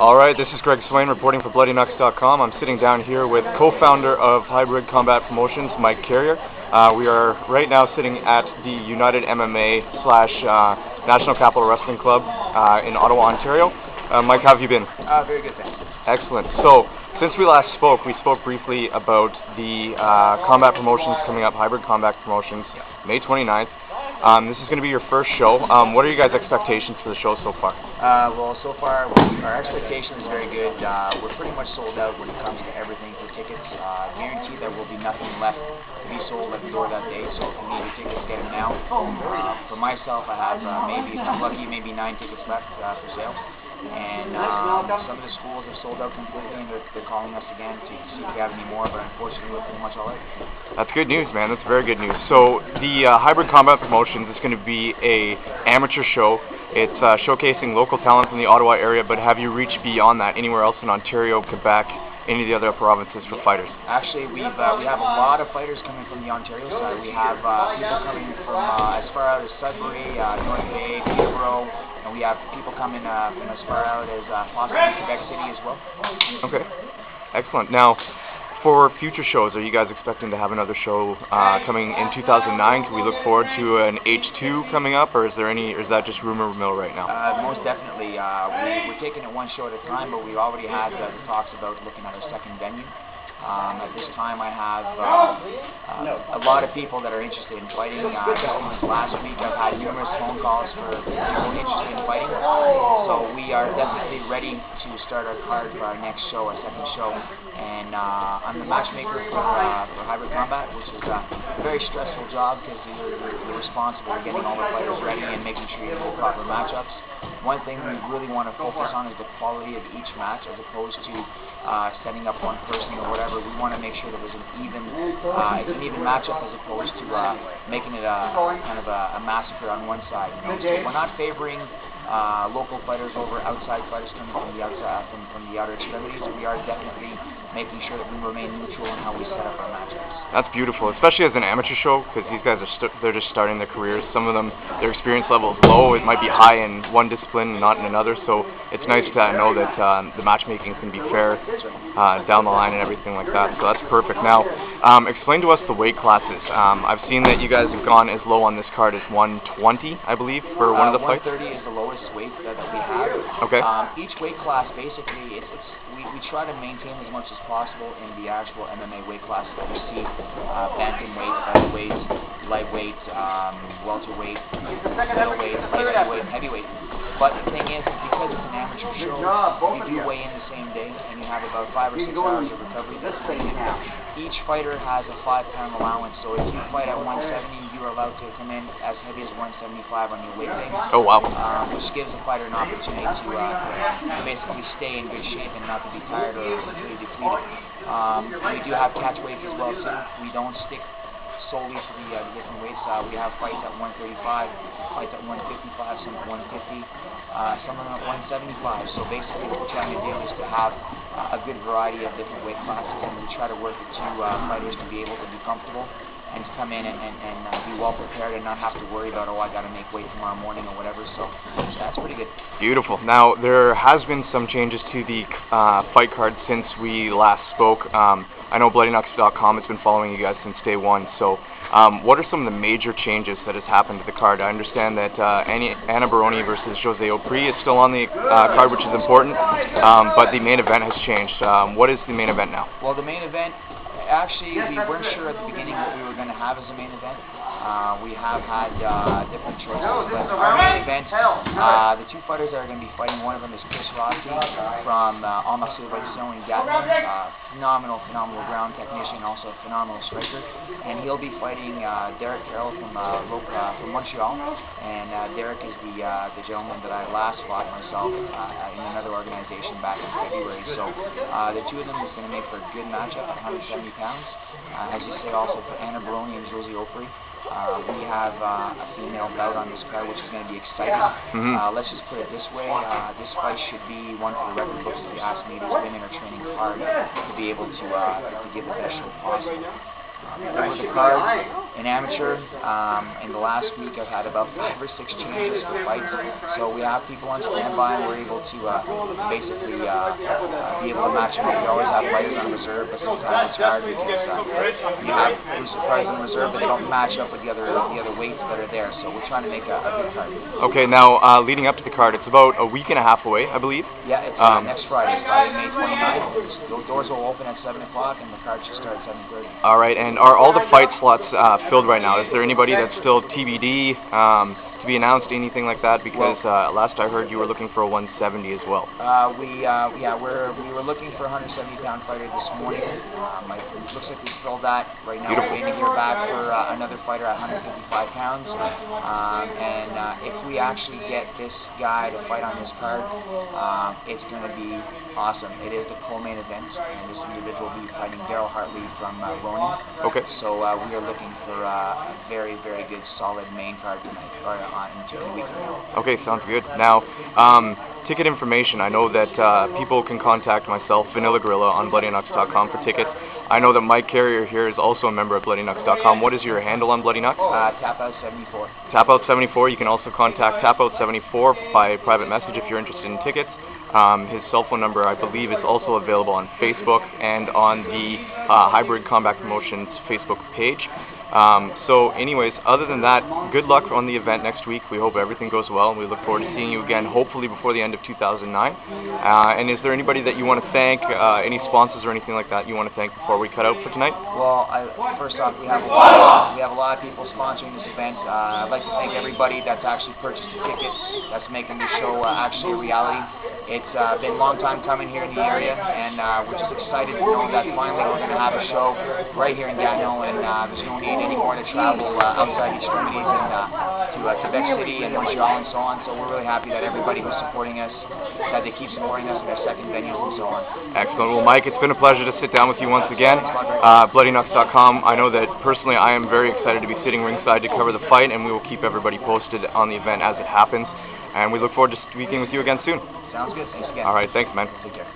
Alright, this is Swaine reporting for BloodyKnucks.com. I'm sitting down here with co-founder of Hybrid Combat Promotions, Mike Carrier. We are right now sitting at the United MMA / National Capital Wrestling Club in Ottawa, Ontario. Mike, how have you been? Very good, thanks. Excellent. So, since we last spoke, we spoke briefly about the combat promotions coming up, Hybrid Combat Promotions, May 29th. This is going to be your first show. What are your guys' expectations for the show so far? Well, so far, our expectation is very good. We're pretty much sold out when it comes to everything for tickets. Guaranteed there will be nothing left to be sold at the door that day, so if you need your tickets, get them now. For myself, I have maybe, if I'm lucky, maybe 9 tickets left for sale. And some of the schools have sold out completely, and they're calling us again to see if we have any more, but unfortunately we're pretty much all out. That's good news, man. That's very good news. So the Hybrid Combat Promotions is going to be a amateur show. It's showcasing local talent from the Ottawa area, but have you reached beyond that anywhere else in Ontario, Quebec, any of the other provinces for fighters? Actually, we have a lot of fighters coming from the Ontario side. We have people coming from as far out as Sudbury, North Bay, Peterborough, and we have people coming from as far out as possibly Quebec City as well. Okay, excellent. Now, for future shows, are you guys expecting to have another show coming in 2009? Can we look forward to an H2 coming up, or is that just rumor mill right now? Most definitely. We're taking it one show at a time, but we've already had the talks about looking at our second venue. At this time, I have a lot of people that are interested in fighting. Just last week, I've had numerous phone calls for people interested in fighting. So we are definitely ready to start our card for our next show, our second show. And I'm the matchmaker for Hybrid Combat, which is a very stressful job because you're responsible for getting all the fighters ready and making sure you have the proper matchups. One thing we really want to focus on is the quality of each match, as opposed to setting up one person or whatever. We want to make sure that there's an even matchup, as opposed to making it kind of a massacre on one side. You know? So we're not favoring local fighters over outside fighters coming from the outside, from the outer extremities. We are definitely making sure that we remain neutral in how we set up our matchups. That's beautiful, especially as an amateur show, because these guys are they're just starting their careers. Some of them, their experience level is low. It might be high in one discipline and not in another. So it's nice to know that the matchmaking can be fair down the line and everything like that. So that's perfect. Now, explain to us the weight classes. I've seen that you guys have gone as low on this card as 120, I believe, for one of the fights. 130 is the lowest weight that we have. Okay. Each weight class, basically, we try to maintain as much as possible in the actual MMA weight classes that we see: bantamweight, featherweight, lightweight, welterweight, middleweight, light heavyweight, and heavyweight. But the thing is, because it's an amateur show, you do weigh in the same day, and you have about 5 or 6 hours of recovery. Each fighter has a 5-pound allowance, so if you fight at 170, you're allowed to come in as heavy as 175 on your weight day. Oh, wow. Which gives the fighter an opportunity to basically stay in good shape and not to be tired or completely depleted. We do have catch weights as well, too. We don't stick solely to the different weights. We have fights at 135, fights at 155, some at 150, some of them at 175. So basically what we're trying to do is to have a good variety of different weight classes, and we try to work the two fighters to be able to be comfortable and to come in and be well prepared and not have to worry about, oh, I got to make weight tomorrow morning or whatever. So that's pretty good. Beautiful. Now, there has been some changes to the fight card since we last spoke. I know BloodyKnucks.com has been following you guys since day one. So what are some of the major changes that has happened to the card? I understand that Anna Baroni versus Jose Opri is still on the card, which is important, but the main event has changed. What is the main event now? Well, the main event, actually, we weren't sure at the beginning what we were going to have as a main event. We have had different choices, but our main event, the two fighters that are going to be fighting, one of them is Chris Rossi from Alma-Sur-Vaison in Gatineau, phenomenal ground technician, also a phenomenal striker, and he'll be fighting Derek Carroll from Montreal, and Derek is the gentleman that I last fought myself in another organization back in February. So the two of them is going to make for a good matchup at 170 pounds. As you say, also for Anna Baroni and Jose Opri, we have a female bout on this card, which is going to be exciting. Let's just put it this way, this fight should be one for the record books, if you ask me. These women are training hard to be able to give the best show possible. with the card in amateur. In the last week, I've had about 5 or 6 changes for fights. So we have people on standby, and we're able to basically be able to match them up. We always have fighters on reserve, but sometimes it's hard because you have exclusive fighters on reserve, but they don't match up with the other weights that are there. So we're trying to make a good card. Okay, now leading up to the card, it's about a week and a half away, I believe. Yeah, it's next Friday, May 29th. Those doors will open at 7 o'clock, and the card should start at 7:30. All right, and are all the fight slots filled right now? Is there anybody that's still TBD, to be announced, anything like that? Because last I heard you were looking for a 170 as well. We were looking for a 170-pound fighter this morning. It looks like we filled that. Right now we're waiting to hear back for another fighter at 155 pounds. And if we actually get this guy to fight on this card, it's going to be awesome. It is the co-main event, and this individual will be fighting Daryl Hartley from Ronin. Okay. So we are looking for a very, very good, solid main card tonight, or into a week from now. Okay, sounds good. Now, ticket information. I know that people can contact myself, Vanilla Gorilla, on BloodyKnucks.com for tickets. I know that Mike Carrier here is also a member of BloodyKnucks.com. What is your handle on Bloody Knucks? Tapout74. Tapout74. You can also contact Tapout74 by private message if you're interested in tickets. His cell phone number, I believe, is also available on Facebook and on the Hybrid Combat Promotions Facebook page. So anyways, other than that, good luck on the event next week. We hope everything goes well, and we look forward to seeing you again, hopefully before the end of 2009. And is there anybody that you want to thank, any sponsors or anything like that you want to thank before we cut out for tonight? Well, first off, we have a lot of people sponsoring this event. I'd like to thank everybody that's actually purchased a ticket, that's making the show actually a reality. It's been a long time coming here in the area, and we're just excited to know that finally we're going to have a show right here in Gatineau, and there's no need anymore to travel outside the extremities and to Quebec City and Montreal and so on. So we're really happy that everybody who's supporting us, that they keep supporting us in their second venues and so on. Excellent. Well, Mike, it's been a pleasure to sit down with you once again. BloodyKnucks.com. I know that personally I am very excited to be sitting ringside to cover the fight, and we will keep everybody posted on the event as it happens. And we look forward to speaking with you again soon. Sounds good. Thanks again. All right. Thanks, man. Take care.